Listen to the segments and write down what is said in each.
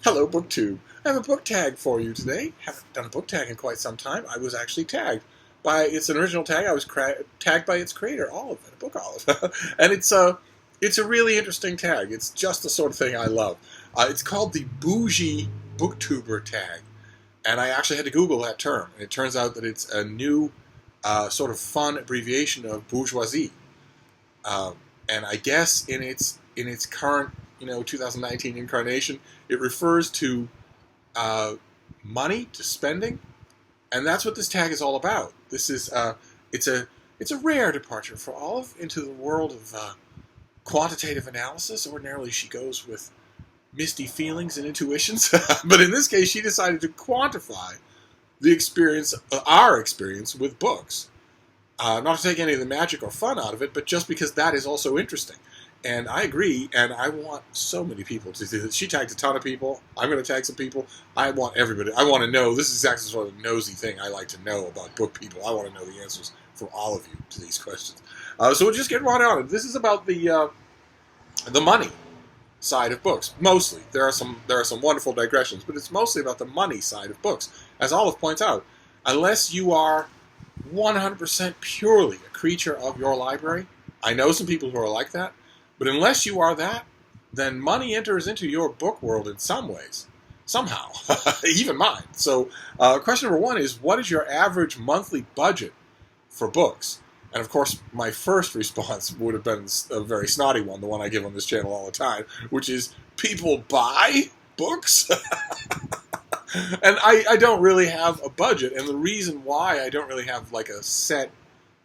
Hello, BookTube. I have a book tag for you today. Haven't done a book tag in quite some time. I was actually tagged by it's an original tag. I was tagged by its creator, Olive, in a book Olive, and it's a really interesting tag. It's just the sort of thing I love. It's called the Boujee Booktuber Tag, and I actually had to Google that term. And it turns out that it's a new sort of fun abbreviation of bourgeoisie, and I guess in its current 2019 incarnation, it refers to money, to spending, and that's what this tag is all about. This is it's a rare departure for Olive into the world of quantitative analysis. Ordinarily, she goes with misty feelings and intuitions, but in this case, she decided to quantify the experience, our experience with books. Not to take any of the magic or fun out of it, but just because that is also interesting. And I agree, and I want so many people to do this. She tagged a ton of people. I'm going to tag some people. I want everybody. I want to know. This is exactly the sort of nosy thing I like to know about book people. I want to know the answers from all of you to these questions. So we'll just get right on it. This is about the money side of books. Mostly. There are some wonderful digressions, but it's mostly about the money side of books. As Olive points out, unless you are 100% purely a creature of your library, I know some people who are like that, but unless you are that, then money enters into your book world in some ways. Somehow. Even mine. So, question number one is, what is your average monthly budget for books? And of course, my first response would have been a very snotty one, the one I give on this channel all the time, which is, people buy books? And I don't really have a budget, and the reason why I don't really have like a set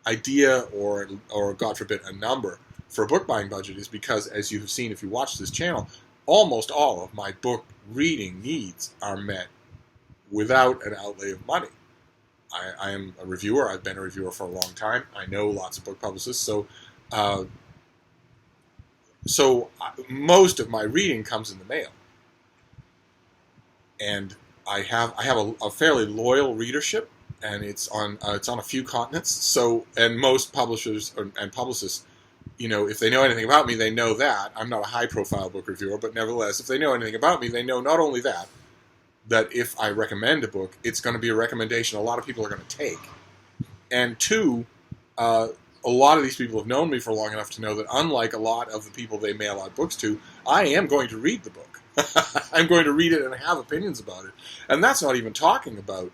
idea or God forbid, a number for a book buying budget is because, as you have seen if you watch this channel, almost all of my book reading needs are met without an outlay of money. I am a reviewer. I've been a reviewer for a long time. I know lots of book publicists, so most of my reading comes in the mail, and I have a fairly loyal readership, and it's on a few continents. So, and most publishers and publicists, if they know anything about me, they know that I'm not a high-profile book reviewer, but nevertheless, if they know anything about me, they know not only that if I recommend a book, it's going to be a recommendation a lot of people are going to take, and two, a lot of these people have known me for long enough to know that unlike a lot of the people they mail out books to, I am going to read the book. I'm going to read it and have opinions about it. And that's not even talking about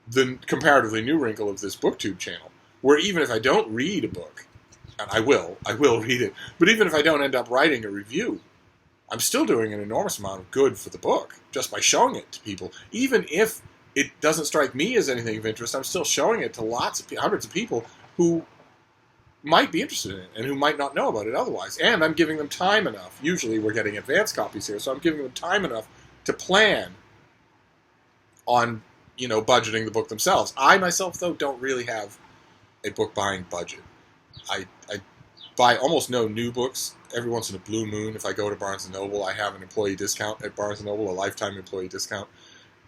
the comparatively new wrinkle of this BookTube channel, where even if I don't read a book, and I will read it, but even if I don't end up writing a review, I'm still doing an enormous amount of good for the book just by showing it to people. Even if it doesn't strike me as anything of interest, I'm still showing it to hundreds of people who might be interested in it and who might not know about it otherwise. And I'm giving them time enough. Usually we're getting advanced copies here, so I'm giving them time enough to plan on, budgeting the book themselves. I myself, though, don't really have a book buying budget. I buy almost no new books. Every once in a blue moon, if I go to Barnes & Noble, I have an employee discount at Barnes & Noble, a lifetime employee discount.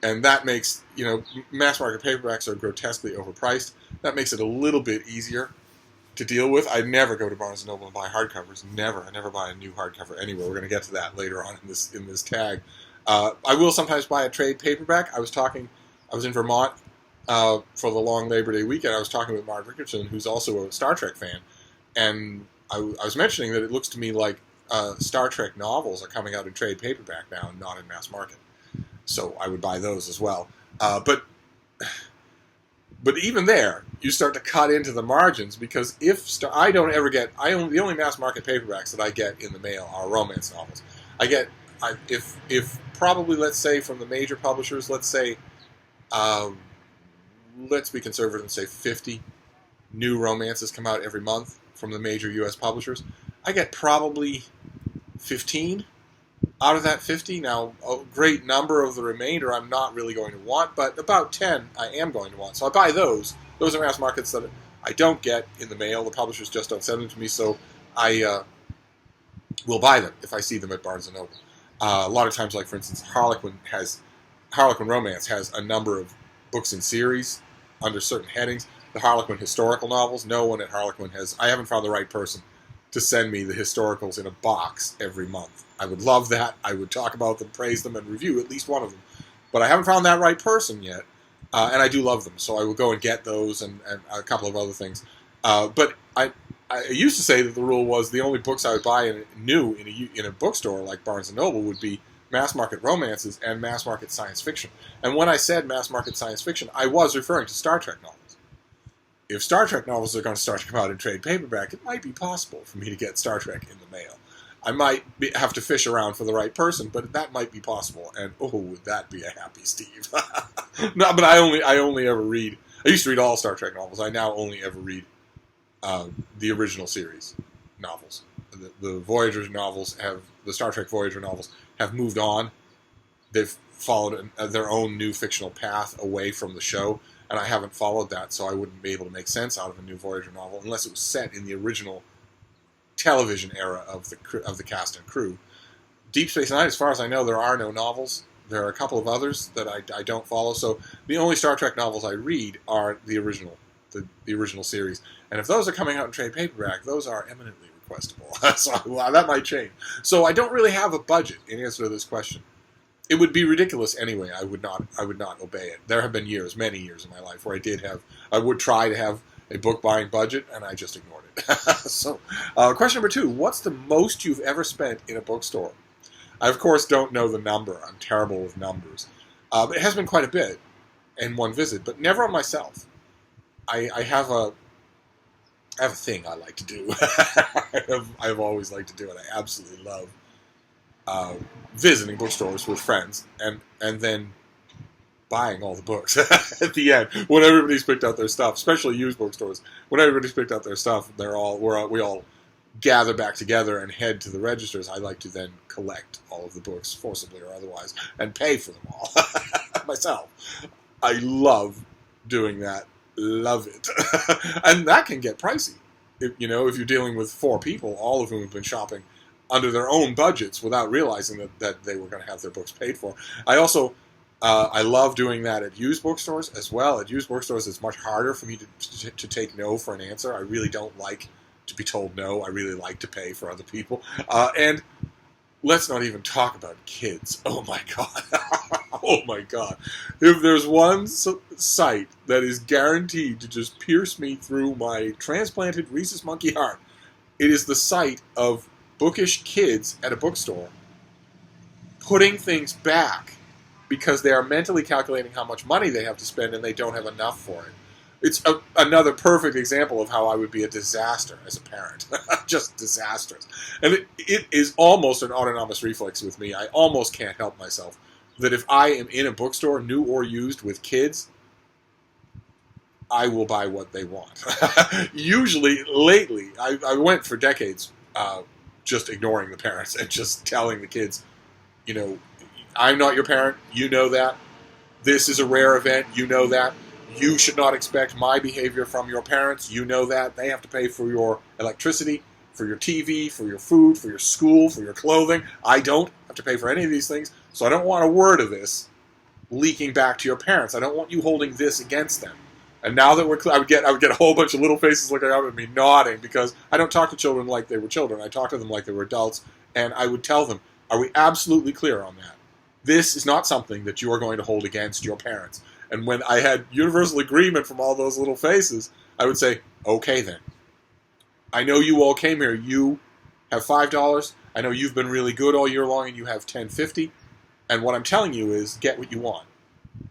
And that makes, mass market paperbacks are grotesquely overpriced. That makes it a little bit easier to deal with. I never go to Barnes & Noble and buy hardcovers. Never. I never buy a new hardcover anywhere. We're going to get to that later on in this tag. I will sometimes buy a trade paperback. I was in Vermont for the long Labor Day weekend. I was talking with Mark Richardson, who's also a Star Trek fan, and I was mentioning that it looks to me like Star Trek novels are coming out in trade paperback now and not in mass market. So I would buy those as well. But even there, you start to cut into the margins, because the only mass market paperbacks that I get in the mail are romance novels. If probably, let's say, from the major publishers, let's be conservative and say 50 new romances come out every month from the major U.S. publishers, I get probably 15 out of that 50. Now, a great number of the remainder I'm not really going to want, but about 10 I am going to want. So I buy those. Those are mass markets that I don't get in the mail. The publishers just don't send them to me, so I will buy them if I see them at Barnes & Noble. A lot of times, like for instance, Harlequin Romance has a number of books in series under certain headings. The Harlequin historical novels, no one at Harlequin I haven't found the right person to send me the historicals in a box every month. I would love that. I would talk about them, praise them, and review at least one of them. But I haven't found that right person yet, and I do love them, so I will go and get those and a couple of other things. But I used to say that the rule was the only books I would buy new in a bookstore like Barnes & Noble would be mass-market romances and mass-market science fiction. And when I said mass-market science fiction, I was referring to Star Trek novels. If Star Trek novels are going to start to come out in trade paperback, it might be possible for me to get Star Trek in the mail. I might have to fish around for the right person, but that might be possible. And oh, would that be a happy Steve? No, but I only ever read. I used to read all Star Trek novels. I now only ever read the original series novels. The Voyager novels the Star Trek Voyager novels have moved on. They've followed their own new fictional path away from the show, and I haven't followed that, so I wouldn't be able to make sense out of a new Voyager novel unless it was set in the original television era of the cast and crew. Deep Space Nine, as far as I know, there are no novels. There are a couple of others that I don't follow, so the only Star Trek novels I read are the original series. And if those are coming out in trade paperback, those are eminently requestable. So that might change. So I don't really have a budget in answer to this question. It would be ridiculous anyway. I would not obey it. There have been many years in my life where I would try to have a book buying budget, and I just ignored it. So, question number 2: what's the most you've ever spent in a bookstore? I of course don't know the number. I'm terrible with numbers. It has been quite a bit in one visit, but never on myself. I have a thing I like to do. I've always liked to do it. I absolutely love visiting bookstores with friends and then buying all the books at the end when everybody's picked out their stuff, especially used bookstores. When everybody's picked out their stuff, we all gather back together and head to the registers. I like to then collect all of the books, forcibly or otherwise, and pay for them all myself. I love doing that. Love it. And that can get pricey. If you're dealing with 4 people, all of whom have been shopping under their own budgets without realizing that they were going to have their books paid for. I also I love doing that at used bookstores as well. At used bookstores, it's much harder for me to take no for an answer. I really don't like to be told no. I really like to pay for other people. And let's not even talk about kids. Oh my God. Oh my God. If there's one site that is guaranteed to just pierce me through my transplanted rhesus monkey heart, it is the sight of bookish kids at a bookstore putting things back because they are mentally calculating how much money they have to spend and they don't have enough for it. It's another perfect example of how I would be a disaster as a parent. Just disastrous. And it is almost an autonomous reflex with me. I almost can't help myself that if I am in a bookstore, new or used, with kids, I will buy what they want. Usually, lately, I went for decades just ignoring the parents and just telling the kids, I'm not your parent, you know that. This is a rare event, you know that. You should not expect my behavior from your parents, you know that. They have to pay for your electricity, for your TV, for your food, for your school, for your clothing. I don't have to pay for any of these things, so I don't want a word of this leaking back to your parents. I don't want you holding this against them. And now that we're clear, I would get a whole bunch of little faces looking up at me, nodding, because I don't talk to children like they were children. I talk to them like they were adults, and I would tell them, are we absolutely clear on that? This is not something that you are going to hold against your parents. And when I had universal agreement from all those little faces, I would say, okay then. I know you all came here. You have $5. I know you've been really good all year long and you have $10.50. And what I'm telling you is get what you want.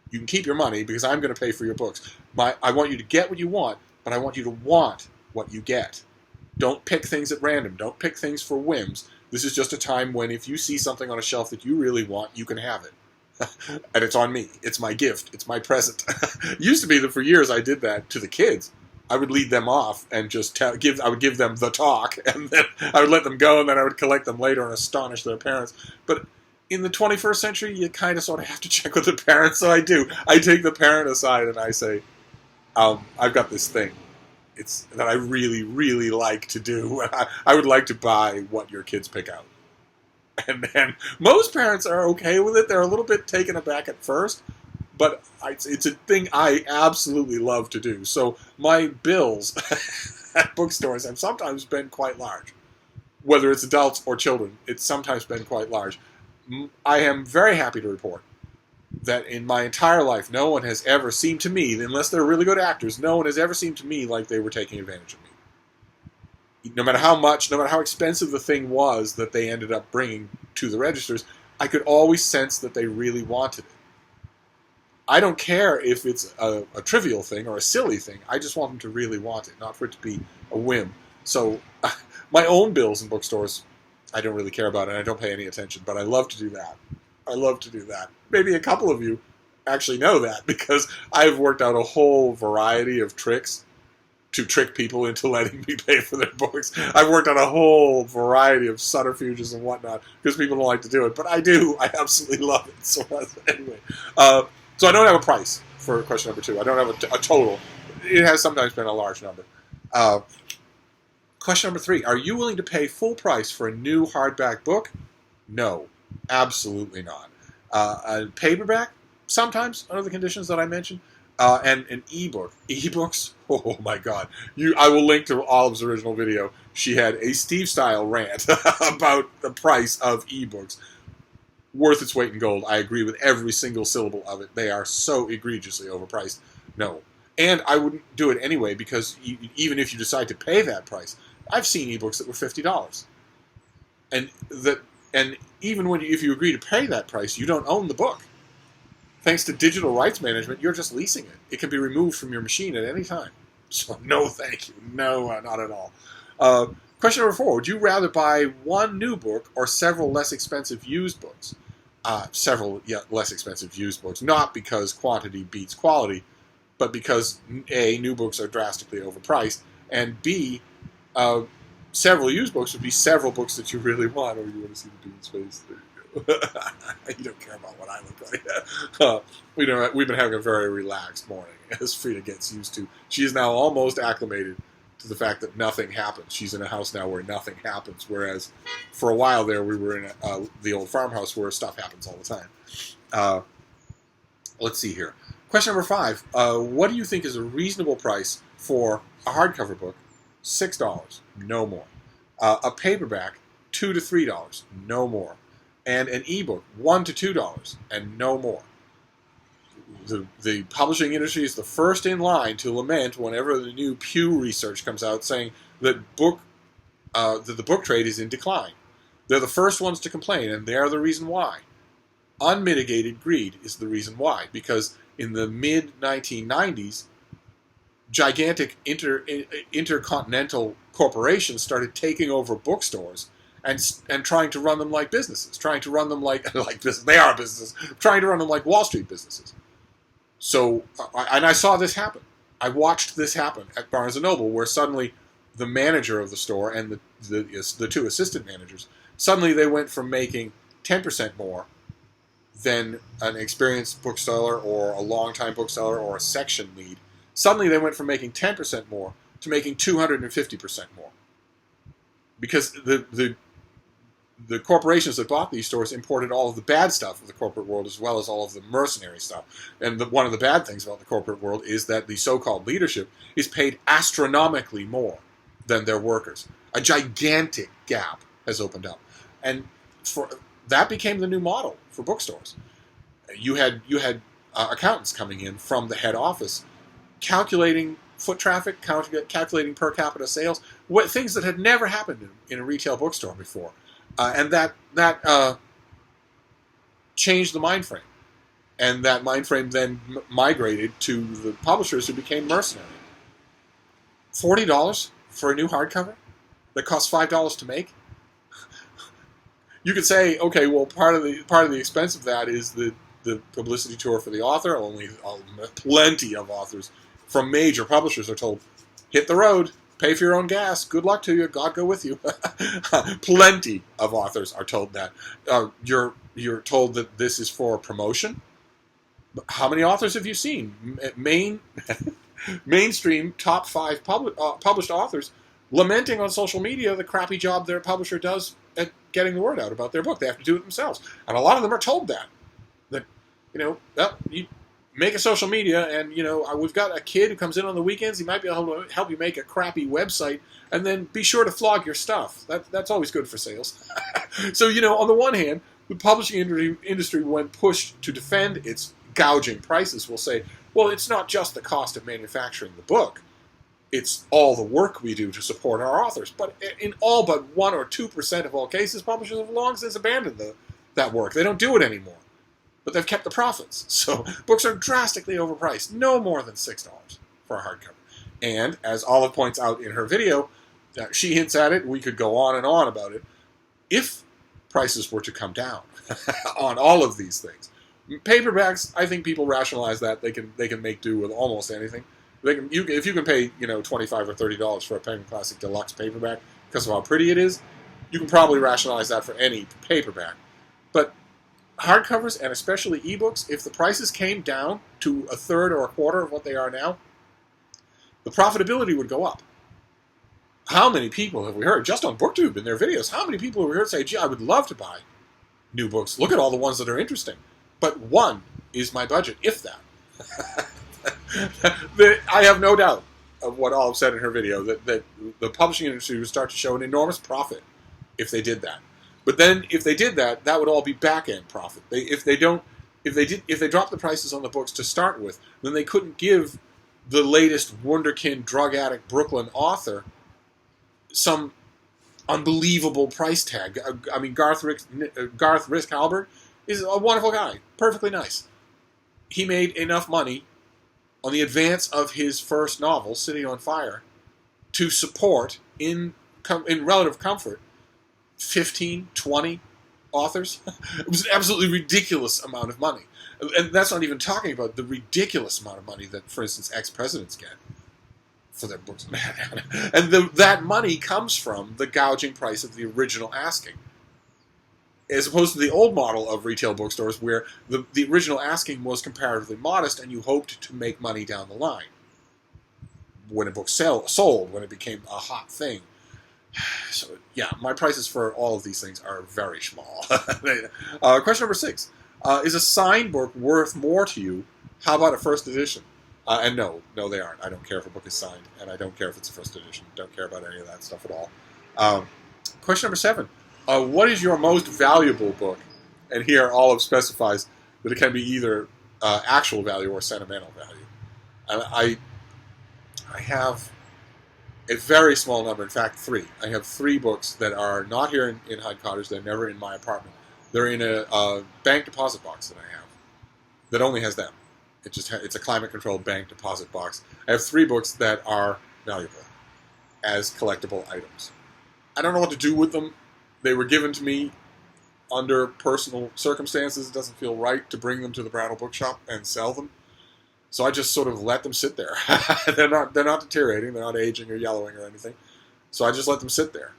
You can keep your money because I'm going to pay for your books. I want you to get what you want, but I want you to want what you get. Don't pick things at random. Don't pick things for whims. This is just a time when if you see something on a shelf that you really want, you can have it. And it's on me. It's my gift. It's my present. It used to be that for years I did that to the kids. I would lead them off and just I would give them the talk, and then I would let them go, and then I would collect them later and astonish their parents. But in the 21st century, you kind of sort of have to check with the parents, so I do. I take the parent aside and I say, I've got this thing. It's that I really, really like to do. I would like to buy what your kids pick out. And then most parents are okay with it. They're a little bit taken aback at first, but it's a thing I absolutely love to do. So my bills at bookstores have sometimes been quite large. whether it's adults or children. It's sometimes been quite large. I am very happy to report that in my entire life, no one has ever seemed to me, unless they're really good actors, no one has ever seemed to me like they were taking advantage of me. No matter how much, no matter how expensive the thing was that they ended up bringing to the registers, I could always sense that they really wanted it. I don't care if it's a trivial thing or a silly thing. I just want them to really want it, not for it to be a whim. So my own bills in bookstores, I don't really care about it, and I don't pay any attention, but I love to do that. I love to do that. Maybe a couple of you actually know that, because I've worked out a whole variety of tricks to trick people into letting me pay for their books. I've worked on a whole variety of subterfuges and whatnot, because people don't like to do it, but I do. I absolutely love it. So anyway, so I don't have a price for question number 2. I don't have a total. It has sometimes been a large number. Question number 3, are you willing to pay full price for a new hardback book? No, absolutely not. A paperback, sometimes, under the conditions that I mentioned, and an eBook. eBooks, oh my God. I will link to Olive's original video. She had a Steve-style rant about the price of eBooks. Worth its weight in gold. I agree with every single syllable of it. They are so egregiously overpriced. No. And I wouldn't do it anyway, because even if you decide to pay that price, I've seen ebooks that were $50. And even if you agree to pay that price, you don't own the book. Thanks to digital rights management, you're just leasing it. It can be removed from your machine at any time. So no thank you. No, not at all. Question number 4. Would you rather buy one new book or several less expensive used books? Several less expensive used books. Not because quantity beats quality, but because A, new books are drastically overpriced, and B, several used books would be several books that you really want. Oh, you want to see the dude's face? There you go. You don't care about what I look like. We've been having a very relaxed morning, as Frida gets used to. She is now almost acclimated to the fact that nothing happens. She's in a house now where nothing happens, whereas for a while there we were in the old farmhouse where stuff happens all the time. Let's see here. Question number 5. What do you think is a reasonable price for a hardcover book? $6, no more. A paperback, $2 to $3, no more. And an ebook, $1 to $2, and no more. The publishing industry is the first in line to lament whenever the new Pew research comes out saying that the book trade is in decline. They're the first ones to complain, and they're the reason why. Unmitigated greed is the reason why, because in the mid-1990s, gigantic intercontinental corporations started taking over bookstores and trying to run them like businesses, trying to run them like business. They are businesses, trying to run them like Wall Street businesses. So, and I saw this happen. I watched this happen at Barnes & Noble, where suddenly the manager of the store and the 2 assistant managers, suddenly they went from making 10% more than an experienced bookseller or a long-time bookseller or a section lead. Suddenly they went from making 10% more to making 250% more. Because the corporations that bought these stores imported all of the bad stuff of the corporate world as well as all of the mercenary stuff. And one of the bad things about the corporate world is that the so-called leadership is paid astronomically more than their workers. A gigantic gap has opened up. And that became the new model for bookstores. You had accountants coming in from the head office, calculating foot traffic, calculating per capita sales, things that had never happened in a retail bookstore before. And that changed the mind frame. And that mind frame then migrated to the publishers who became mercenary. $40 for a new hardcover that costs $5 to make? You could say, okay, well, part of the expense of that is the publicity tour for the author. Plenty of authors from major publishers are told, hit the road, pay for your own gas, good luck to you, God go with you. Plenty of authors are told that. You're told that this is for promotion. How many authors have you seen? Mainstream top 5 published authors lamenting on social media the crappy job their publisher does at getting the word out about their book. They have to do it themselves. And a lot of them are told that make a social media, and we've got a kid who comes in on the weekends. He might be able to help you make a crappy website, and then be sure to flog your stuff. That's always good for sales. So on the one hand, the publishing industry, when pushed to defend its gouging prices, will say, well, it's not just the cost of manufacturing the book. It's all the work we do to support our authors. But in all but 1 or 2% of all cases, publishers have long since abandoned that work. They don't do it anymore. But they've kept the profits. So books are drastically overpriced. No more than $6 for a hardcover. And, as Olive points out in her video, she hints at it, we could go on and on about it, if prices were to come down on all of these things. Paperbacks, I think people rationalize that. They can make do with almost anything. If you can pay $25 or $30 for a Penguin Classic Deluxe paperback because of how pretty it is, you can probably rationalize that for any paperback. But hardcovers, and especially ebooks, if the prices came down to a third or a quarter of what they are now, the profitability would go up. How many people have we heard, just on BookTube in their videos, how many people have we heard say, gee, I would love to buy new books. Look at all the ones that are interesting. But one is my budget, if that. I have no doubt of what Olive said in her video, that the publishing industry would start to show an enormous profit if they did that. But then, if they did that, that would all be back-end profit. If they dropped the prices on the books to start with, then they couldn't give the latest wunderkind drug addict Brooklyn author some unbelievable price tag. I mean, Garth Risk Halbert is a wonderful guy, perfectly nice. He made enough money on the advance of his first novel, City on Fire, to support, in relative comfort, 15, 20 authors. It was an absolutely ridiculous amount of money. And that's not even talking about the ridiculous amount of money that, for instance, ex-presidents get for their books. And that money comes from the gouging price of the original asking. As opposed to the old model of retail bookstores where the original asking was comparatively modest and you hoped to make money down the line. When a book sold, when it became a hot thing. So, yeah, my prices for all of these things are very small. Question number 6. Is a signed book worth more to you? How about a first edition? And no, they aren't. I don't care if a book is signed, and I don't care if it's a first edition. Don't care about any of that stuff at all. Question number 7. What is your most valuable book? And here Olive specifies that it can be either actual value or sentimental value. And I have a very small number, in fact 3. I have 3 books that are not here in Hyde Cottage. They're never in my apartment. They're in a bank deposit box that I have that only has them. It's a climate-controlled bank deposit box. I have 3 books that are valuable as collectible items. I don't know what to do with them. They were given to me under personal circumstances. It doesn't feel right to bring them to the Brattle Bookshop and sell them. So I just sort of let them sit there. They're not deteriorating. They're not aging or yellowing or anything. So I just let them sit there.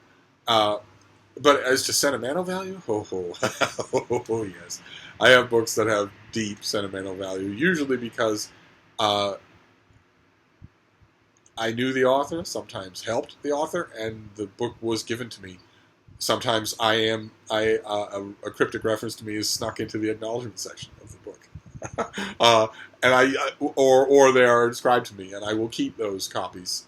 But as to sentimental value, oh yes. I have books that have deep sentimental value, usually because I knew the author, sometimes helped the author, and the book was given to me. Sometimes a cryptic reference to me is snuck into the acknowledgement section of the book. Or they are inscribed to me, and I will keep those copies.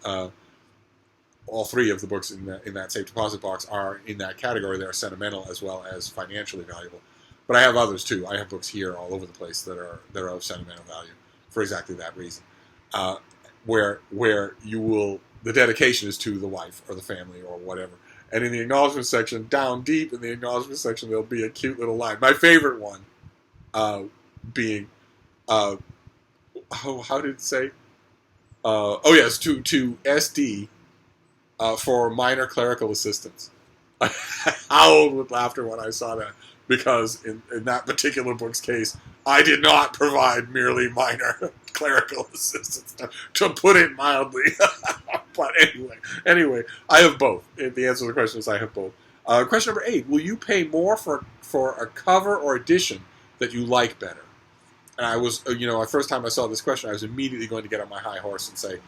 All 3 of the books in that safe deposit box are in that category. They're sentimental as well as financially valuable. But I have others too. I have books here all over the place that are of sentimental value for exactly that reason. Where the dedication is to the wife or the family or whatever. And in the acknowledgement section, down deep in the acknowledgement section, there'll be a cute little line. My favorite one being, how did it say? Oh yes, to SD for minor clerical assistance. I howled with laughter when I saw that, because in that particular book's case, I did not provide merely minor clerical assistance, to put it mildly. But anyway, I have both. The answer to the question is I have both. Question number 8: will you pay more for a cover or edition that you like better? And I was, the first time I saw this question, I was immediately going to get on my high horse and say,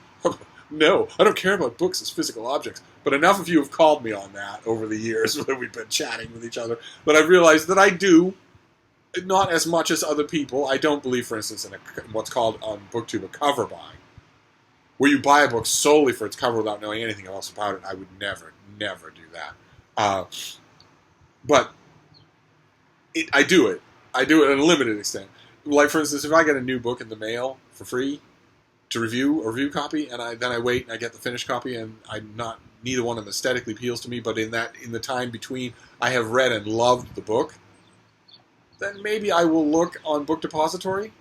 no, I don't care about books as physical objects. But enough of you have called me on that over the years that we've been chatting with each other that I've realized that I do. Not as much as other people. I don't believe, for instance, in what's called on BookTube a cover buy, where you buy a book solely for its cover without knowing anything else about it. I would never do that. But I do it. I do it in a limited extent. Like, for instance, if I get a new book in the mail for free to review, a review copy, and then I wait and I get the finished copy, and neither one of them aesthetically appeals to me, but in the time between I have read and loved the book, then maybe I will look on Book Depository,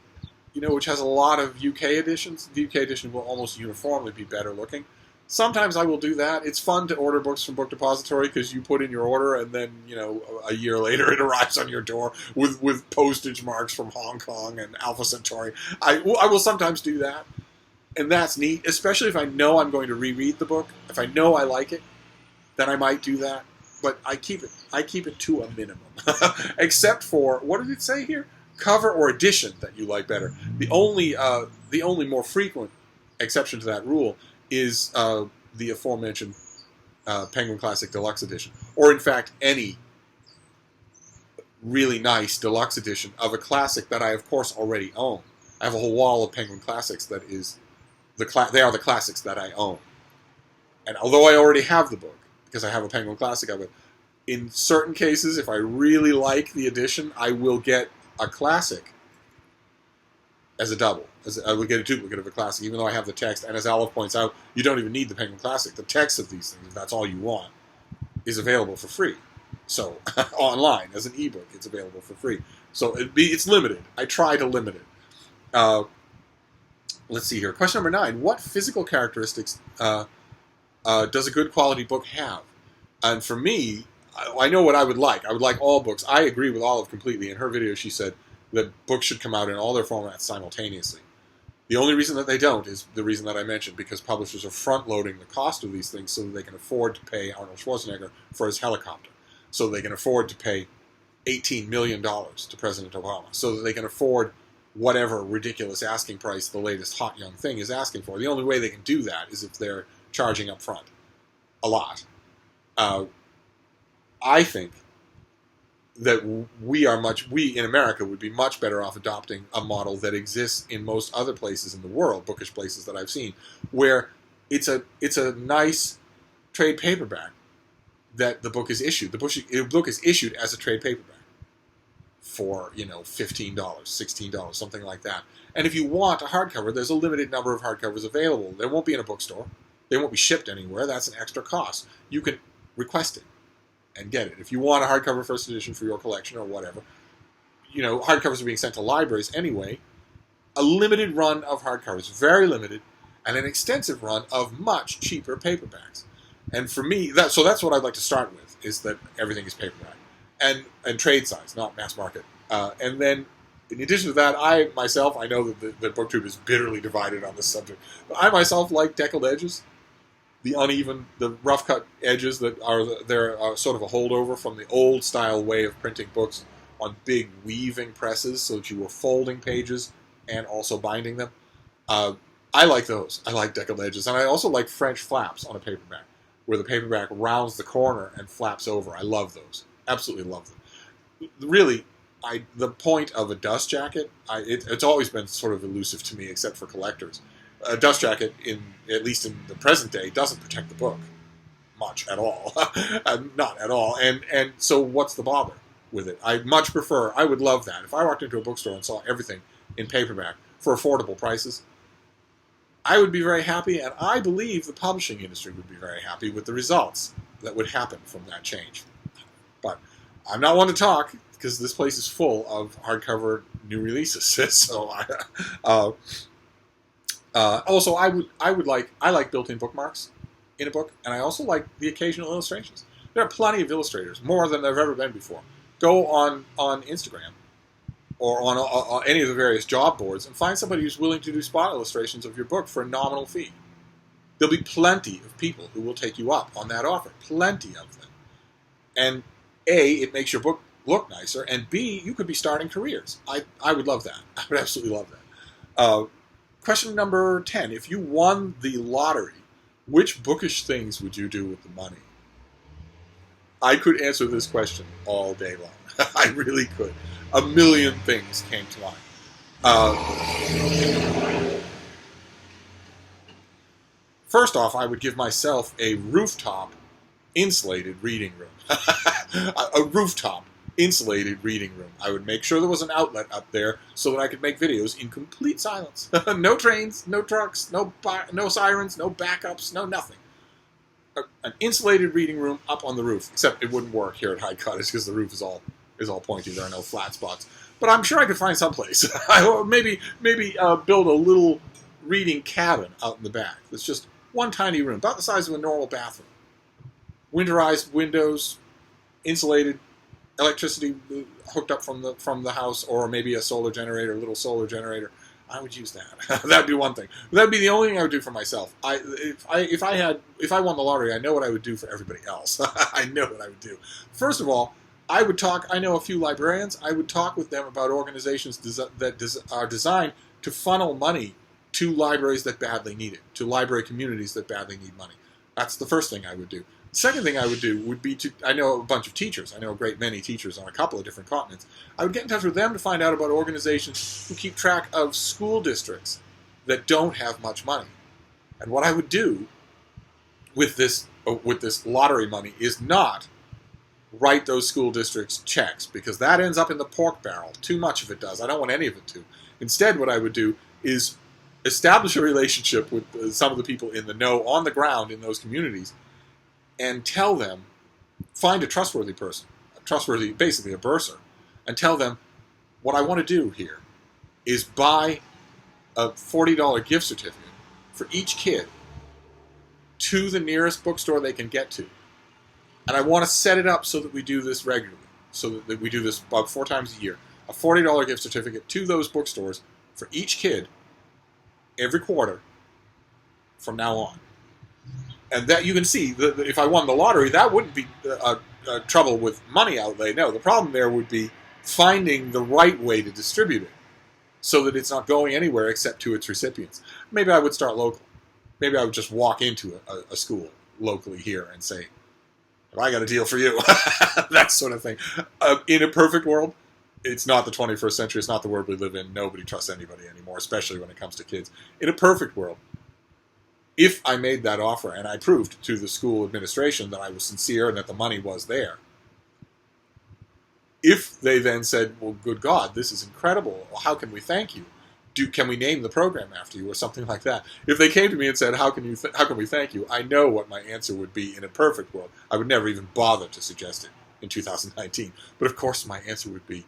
which has a lot of UK editions. The UK edition will almost uniformly be better looking. Sometimes I will do that. It's fun to order books from Book Depository because you put in your order and then, a year later it arrives on your door with postage marks from Hong Kong and Alpha Centauri. I will sometimes do that, and that's neat, especially if I know I'm going to reread the book. If I know I like it, then I might do that. But I keep it to a minimum, except for, what did it say here? Cover or edition that you like better. The only more frequent exception to that rule is the aforementioned Penguin Classic Deluxe Edition, or in fact any really nice deluxe edition of a classic that I of course already own. I have a whole wall of Penguin Classics that is they are the classics that I own. And although I already have the book, because I have a Penguin Classic of it, in certain cases, if I really like the edition, I will get a classic as a double. I would get a duplicate of a classic, even though I have the text. And as Olive points out, you don't even need the Penguin Classic. The text of these things, if that's all you want, is available for free. So online, as an ebook, it's available for free. So it's limited. I try to limit it. Let's see here. Question number 9. What physical characteristics does a good quality book have? And for me, I know what I would like. I would like all books. I agree with Olive completely. In her video, she said that books should come out in all their formats simultaneously. The only reason that they don't is the reason that I mentioned, because publishers are front-loading the cost of these things so that they can afford to pay Arnold Schwarzenegger for his helicopter, so they can afford to pay $18 million to President Obama, so that they can afford whatever ridiculous asking price the latest hot young thing is asking for. The only way they can do that is if they're charging up front a lot. I think that we in America would be much better off adopting a model that exists in most other places in the world, bookish places that I've seen, where it's a nice trade paperback that the book is issued. The book is issued as a trade paperback for $15, $16, something like that. And if you want a hardcover, there's a limited number of hardcovers available. They won't be in a bookstore. They won't be shipped anywhere. That's an extra cost. You can request it and get it. If you want a hardcover first edition for your collection or whatever, hardcovers are being sent to libraries anyway. A limited run of hardcovers, very limited, and an extensive run of much cheaper paperbacks. And for me, that's what I'd like to start with, is that everything is paperback. And trade size, not mass market. And then, in addition to that, I know that the BookTube is bitterly divided on this subject, but I myself like deckled edges. The uneven, the rough-cut edges that are sort of a holdover from the old-style way of printing books on big weaving presses so that you were folding pages and also binding them. I like those. I like deckled edges. And I also like French flaps on a paperback, where the paperback rounds the corner and flaps over. I love those. Absolutely love them. Really, the point of a dust jacket, it's always been sort of elusive to me, except for collectors. A dust jacket, at least in the present day, doesn't protect the book much at all. Not at all. And so what's the bother with it? I would love that. If I walked into a bookstore and saw everything in paperback for affordable prices, I would be very happy, and I believe the publishing industry would be very happy with the results that would happen from that change. But I'm not one to talk, because this place is full of hardcover new releases. So also, I like built-in bookmarks in a book, and I also like the occasional illustrations. There are plenty of illustrators, more than there have ever been before. Go on Instagram or on any of the various job boards and find somebody who's willing to do spot illustrations of your book for a nominal fee. There'll be plenty of people who will take you up on that offer. Plenty of them. And A, it makes your book look nicer, and B, you could be starting careers. I would love that. I would absolutely love that. Question number 10. If you won the lottery, which bookish things would you do with the money? I could answer this question all day long. I really could. A million things came to mind. First off, I would give myself a rooftop insulated reading room. A rooftop insulated reading room. I would make sure there was an outlet up there so that I could make videos in complete silence. No trains, no trucks, no sirens, no backups, no nothing. An insulated reading room up on the roof. Except it wouldn't work here at High Cottage because the roof is all pointy. There are no flat spots. But I'm sure I could find someplace. maybe build a little reading cabin out in the back. It's just one tiny room, about the size of a normal bathroom. Winterized windows, insulated, electricity hooked up from the house, or maybe a solar generator, a little solar generator. I would use that. That'd be one thing. That'd be the only thing I would do for myself. If I won the lottery, I know what I would do for everybody else. I know what I would do. First of all, I would talk. I know a few librarians. I would talk with them about organizations that are designed to funnel money to libraries that badly need it, to library communities that badly need money. That's the first thing I would do. The second thing I would do would be I know a bunch of teachers. I know a great many teachers on a couple of different continents. I would get in touch with them to find out about organizations who keep track of school districts that don't have much money. And what I would do with this lottery money is not write those school districts checks, because that ends up in the pork barrel. Too much of it does. I don't want any of it to. Instead, what I would do is establish a relationship with some of the people in the know on the ground in those communities and tell them, find a trustworthy person, basically a bursar, and tell them, what I want to do here is buy a $40 gift certificate for each kid to the nearest bookstore they can get to. And I want to set it up so that we do this regularly, so that we do this about 4 times a year. A $40 gift certificate to those bookstores for each kid every quarter from now on. And that you can see, that if I won the lottery, that wouldn't be trouble with money outlay. No, the problem there would be finding the right way to distribute it so that it's not going anywhere except to its recipients. Maybe I would start local. Maybe I would just walk into a school locally here and say, I got a deal for you. That sort of thing. In a perfect world, it's not the 21st century. It's not the world we live in. Nobody trusts anybody anymore, especially when it comes to kids. In a perfect world, if I made that offer and I proved to the school administration that I was sincere and that the money was there, if they then said, well, good God, this is incredible. Well, how can we thank you? Can we name the program after you or something like that? If they came to me and said, how can we thank you? I know what my answer would be in a perfect world. I would never even bother to suggest it in 2019. But of course my answer would be,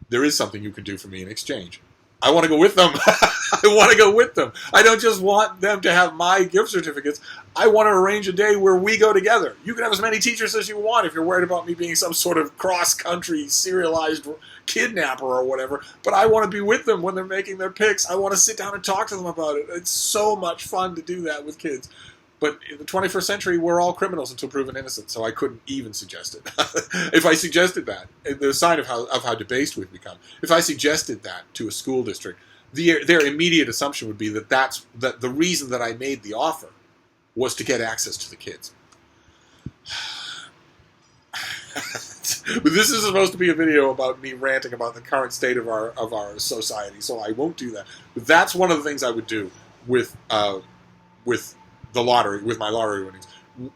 there is something you can do for me in exchange. I want to go with them. I want to go with them. I don't just want them to have my gift certificates. I want to arrange a day where we go together. You can have as many teachers as you want if you're worried about me being some sort of cross-country serialized kidnapper or whatever. But I want to be with them when they're making their picks. I want to sit down and talk to them about it. It's so much fun to do that with kids. But in the 21st century, we're all criminals until proven innocent, so I couldn't even suggest it. If I suggested that, the sign of how debased we've become. If I suggested that to a school district, their immediate assumption would be that the reason that I made the offer was to get access to the kids. But this is supposed to be a video about me ranting about the current state of our society, so I won't do that. But that's one of the things I would do with the lottery, with my lottery winnings,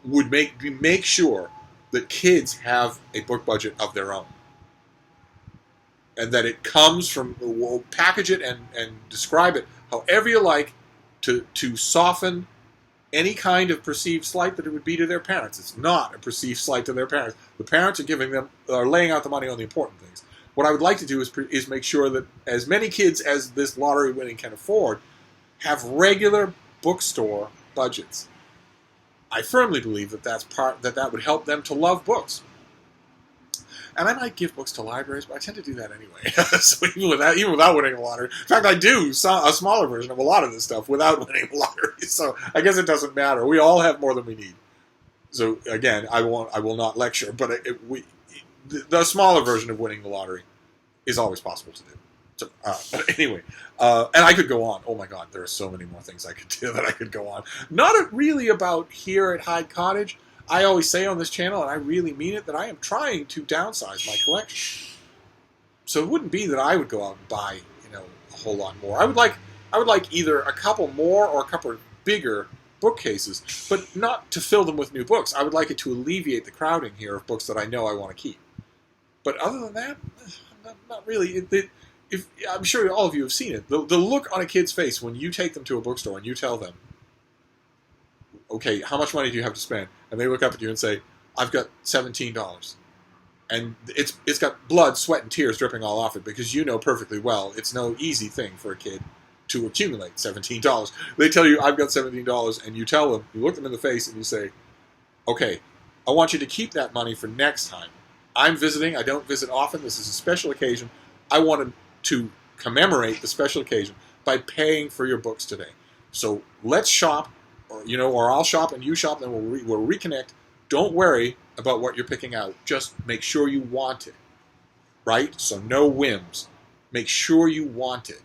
would make sure that kids have a book budget of their own. And that it comes from, we'll package it and describe it however you like to soften any kind of perceived slight that it would be to their parents. It's not a perceived slight to their parents. The parents are laying out the money on the important things. What I would like to do is make sure that as many kids as this lottery winning can afford have regular bookstore budgets. I firmly believe that would help them to love books. And I might give books to libraries, but I tend to do that anyway. So even without winning the lottery. In fact, I do a smaller version of a lot of this stuff without winning the lottery. So I guess it doesn't matter. We all have more than we need. So again, I will not lecture, but the smaller version of winning the lottery is always possible to do. So, but anyway, and I could go on. Oh my God, there are so many more things I could do that I could go on. Not really about here at Hyde Cottage. I always say on this channel, and I really mean it, that I am trying to downsize my collection. So it wouldn't be that I would go out and buy, a whole lot more. I would like either a couple more or a couple bigger bookcases, but not to fill them with new books. I would like it to alleviate the crowding here of books that I know I want to keep. But other than that, not really. I'm sure all of you have seen it. The look on a kid's face when you take them to a bookstore and you tell them, okay, how much money do you have to spend? And they look up at you and say, I've got $17. And it's got blood, sweat, and tears dripping all off it, because you know perfectly well it's no easy thing for a kid to accumulate $17. They tell you, I've got $17, and you tell them, you look them in the face and you say, okay, I want you to keep that money for next time. I'm visiting. I don't visit often. This is a special occasion. I wanted to commemorate the special occasion by paying for your books today. So let's shop, or I'll shop and you shop, and we'll reconnect. Don't worry about what you're picking out. Just make sure you want it, right? So no whims. Make sure you want it.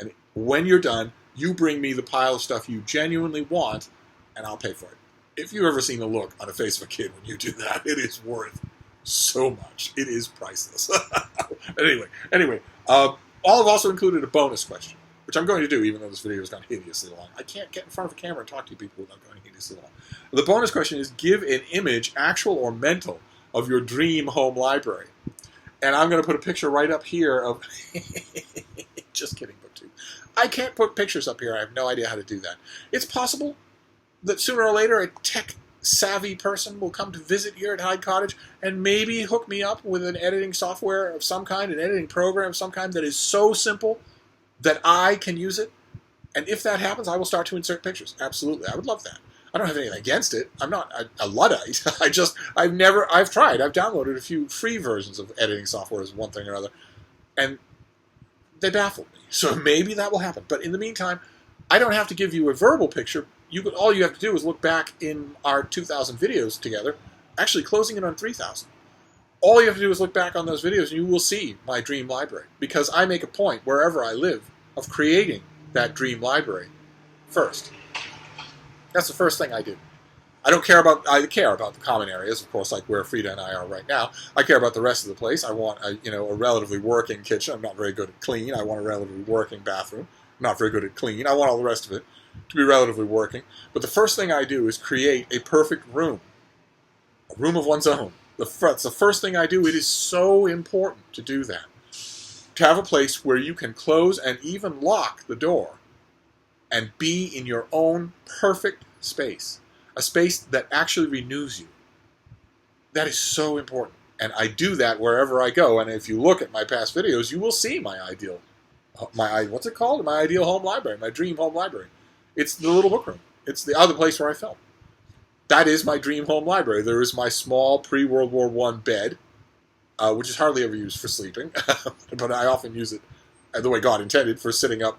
And when you're done, you bring me the pile of stuff you genuinely want, and I'll pay for it. If you've ever seen the look on the face of a kid when you do that, it is worth so much. It is priceless. Anyway, all have also included a bonus question, which I'm going to do even though this video has gone hideously long. I can't get in front of a camera and talk to you people without going hideously long. The bonus question is, give an image, actual or mental, of your dream home library. And I'm going to put a picture right up here of... Just kidding, BookTube. I can't put pictures up here. I have no idea how to do that. It's possible that sooner or later a tech-savvy person will come to visit here at Hyde Cottage and maybe hook me up with an editing software of some kind, an editing program of some kind that is so simple that I can use it. And if that happens, I will start to insert pictures. Absolutely. I would love that. I don't have anything against it. I'm not a Luddite. I've tried. I've downloaded a few free versions of editing software as one thing or other, and they baffled me. So maybe that will happen. But in the meantime, I don't have to give you a verbal picture. All you have to do is look back in our 2,000 videos together, actually closing in on 3,000. All you have to do is look back on those videos and you will see my dream library, because I make a point, wherever I live, of creating that dream library first. That's the first thing I do. I care about the common areas, of course, like where Frida and I are right now. I care about the rest of the place. I want a relatively working kitchen. I'm not very good at clean. I want a relatively working bathroom. I'm not very good at clean. I want all the rest of it to be relatively working. But the first thing I do is create a perfect room. A room of one's own. That's the first thing I do. It is so important to do that. To have a place where you can close and even lock the door and be in your own perfect space. A space that actually renews you. That is so important. And I do that wherever I go. And if you look at my past videos, you will see what's it called? My ideal home library, my dream home library. It's the little book room. It's the other place where I film. That is my dream home library. There is my small pre-World War I bed, which is hardly ever used for sleeping, but I often use it, the way God intended, for sitting up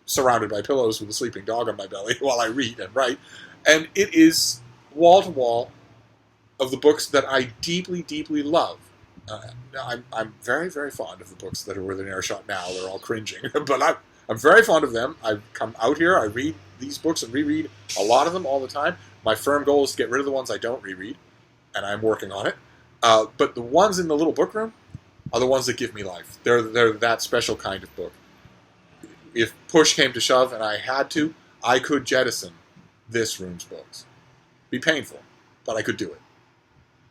surrounded by pillows with a sleeping dog on my belly while I read and write. And it is wall-to-wall of the books that I deeply, deeply love. I'm very, very fond of the books that are within earshot now. They're all cringing, but I'm very fond of them. I come out here, I read these books and reread a lot of them all the time. My firm goal is to get rid of the ones I don't reread, and I'm working on it. But the ones in the little book room are the ones that give me life. They're that special kind of book. If push came to shove and I had to, I could jettison this room's books. Be painful, but I could do it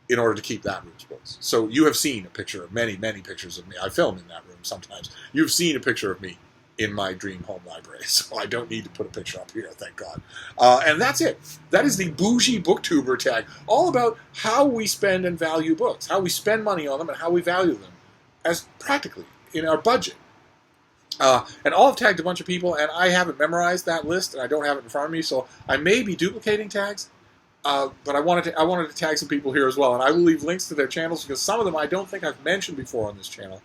in order to keep that room's books. So you have seen a picture, many, many pictures of me. I film in that room sometimes. You've seen a picture of me in my dream home library, so I don't need to put a picture up here, thank God. And that's it. That is the Boujee Booktuber Tag, all about how we spend and value books, how we spend money on them and how we value them, as practically in our budget. And all have tagged a bunch of people, and I haven't memorized that list, and I don't have it in front of me, so I may be duplicating tags, but I wanted to tag some people here as well, and I will leave links to their channels, because some of them I don't think I've mentioned before on this channel.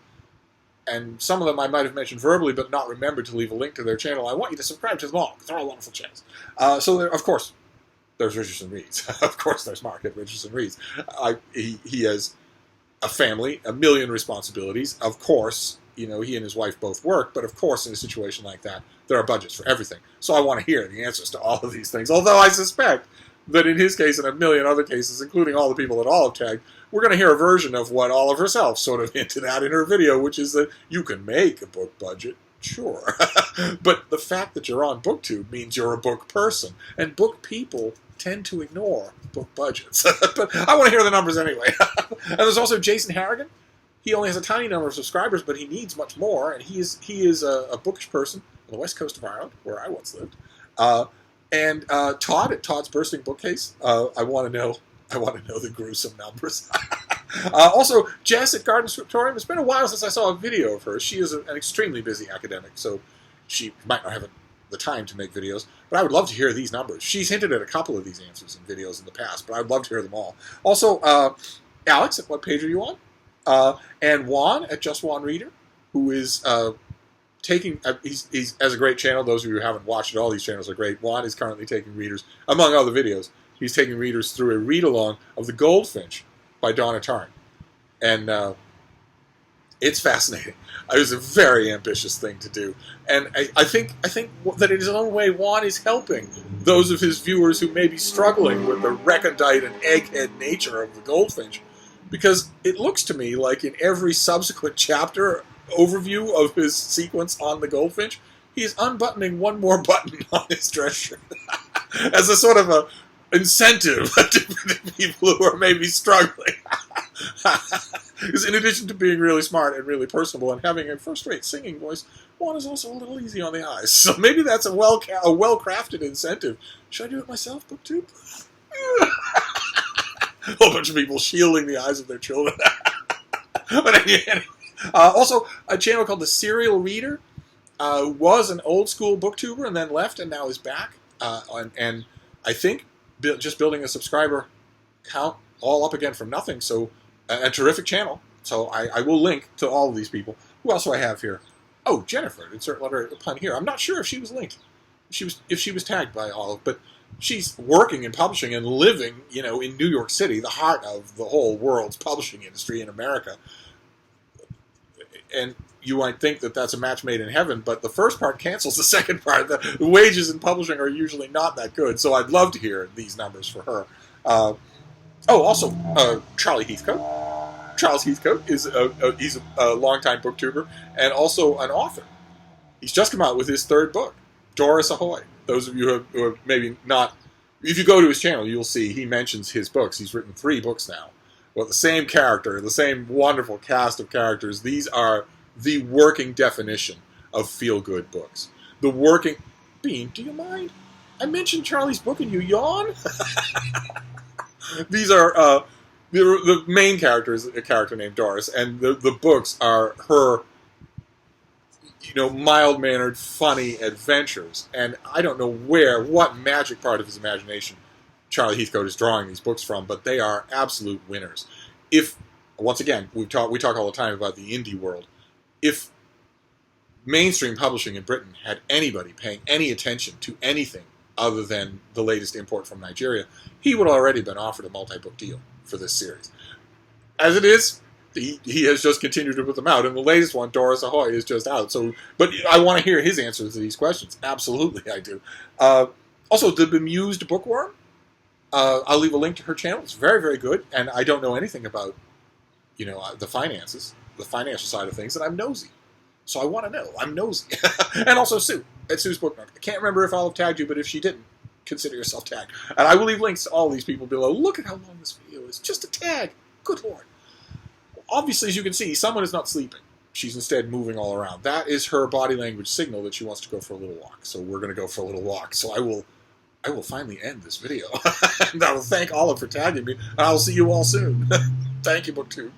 And some of them I might have mentioned verbally, but not remembered to leave a link to their channel. I want you to subscribe to them all, because they're all wonderful channels. Of course, there's Richardson Reads. Of course, there's Mark at Richardson Reads. He has a family, a million responsibilities. Of course, he and his wife both work, but of course, in a situation like that, there are budgets for everything. So I want to hear the answers to all of these things. Although I suspect that in his case and a million other cases, including all the people that Olive tagged, we're going to hear a version of what Olive herself sort of hinted at in her video, which is that you can make a book budget, sure. But the fact that you're on BookTube means you're a book person. And book people tend to ignore book budgets. But I want to hear the numbers anyway. And there's also Jason Harrigan. He only has a tiny number of subscribers, but he needs much more. And he is a bookish person on the west coast of Ireland, where I once lived. And Todd at Todd's Bursting Bookcase. I want to know the gruesome numbers. Also, Jess at Garden Scriptorium. It's been a while since I saw a video of her. She is an extremely busy academic, so she might not have the time to make videos. But I would love to hear these numbers. She's hinted at a couple of these answers in videos in the past, but I'd love to hear them all. Also, Alex at Whatpageareyouon. And Juan at Just Juan Reader, who is taking, he has a great channel. Those of you who haven't watched it, all these channels are great. Juan is currently taking readers, among other videos, he's taking readers through a read-along of The Goldfinch by Donna Tartt. And it's fascinating. It was a very ambitious thing to do. And I think that in his own way, Juan is helping those of his viewers who may be struggling with the recondite and egghead nature of The Goldfinch. Because it looks to me like in every subsequent chapter overview of his sequence on the Goldfinch, he's unbuttoning one more button on his dress shirt as a sort of a incentive to people who are maybe struggling. Because in addition to being really smart and really personable and having a first-rate singing voice, Juan is also a little easy on the eyes. So maybe that's a well-crafted incentive. Should I do it myself, BookTube? A whole bunch of people shielding the eyes of their children. But anyway, also, a channel called The Serial Reader was an old-school booktuber and then left and now is back. And I think just building a subscriber count all up again from nothing. So a terrific channel. So I will link to all of these people. Who else do I have here? Oh, Jennifer. Insert letter pun here. I'm not sure if she was linked. If she was tagged by Olive, but she's working in publishing and living, in New York City, the heart of the whole world's publishing industry in America. And you might think that that's a match made in heaven, but the first part cancels the second part. The wages in publishing are usually not that good, so I'd love to hear these numbers for her. Also, Charlie Heathcote. Charles Heathcote is he's a longtime booktuber and also an author. He's just come out with his third book, Doris Ahoy. Those of you who have maybe not, if you go to his channel, you'll see he mentions his books. He's written 3 books now. Well, the same character, the same wonderful cast of characters. These are the working definition of feel-good books. The working... Bean, do you mind? I mentioned Charlie's book and you yawn? These are... the main character is a character named Doris, and the books are her... mild-mannered, funny adventures. And I don't know what magic part of his imagination Charlie Heathcote is drawing these books from, but they are absolute winners. Once again, we talk all the time about the indie world. If mainstream publishing in Britain had anybody paying any attention to anything other than the latest import from Nigeria, he would have already been offered a multi-book deal for this series. As it is, he has just continued to put them out, and the latest one, Doris Ahoy, is just out. But I want to hear his answers to these questions. Absolutely, I do. Also, The Bemused Bookworm. I'll leave a link to her channel. It's very, very good, and I don't know anything about, the finances, the financial side of things, and I'm nosy. So I want to know. I'm nosy. And also Sue, at Sue's Book Nook. I can't remember if Olive tagged you, but if she didn't, consider yourself tagged. And I will leave links to all these people below. Look at how long this video is. Just a tag. Good Lord. Obviously, as you can see, someone is not sleeping. She's instead moving all around. That is her body language signal that she wants to go for a little walk. So we're going to go for a little walk. So I will finally end this video. And I will thank Olive for tagging me. And I will see you all soon. Thank you, BookTube.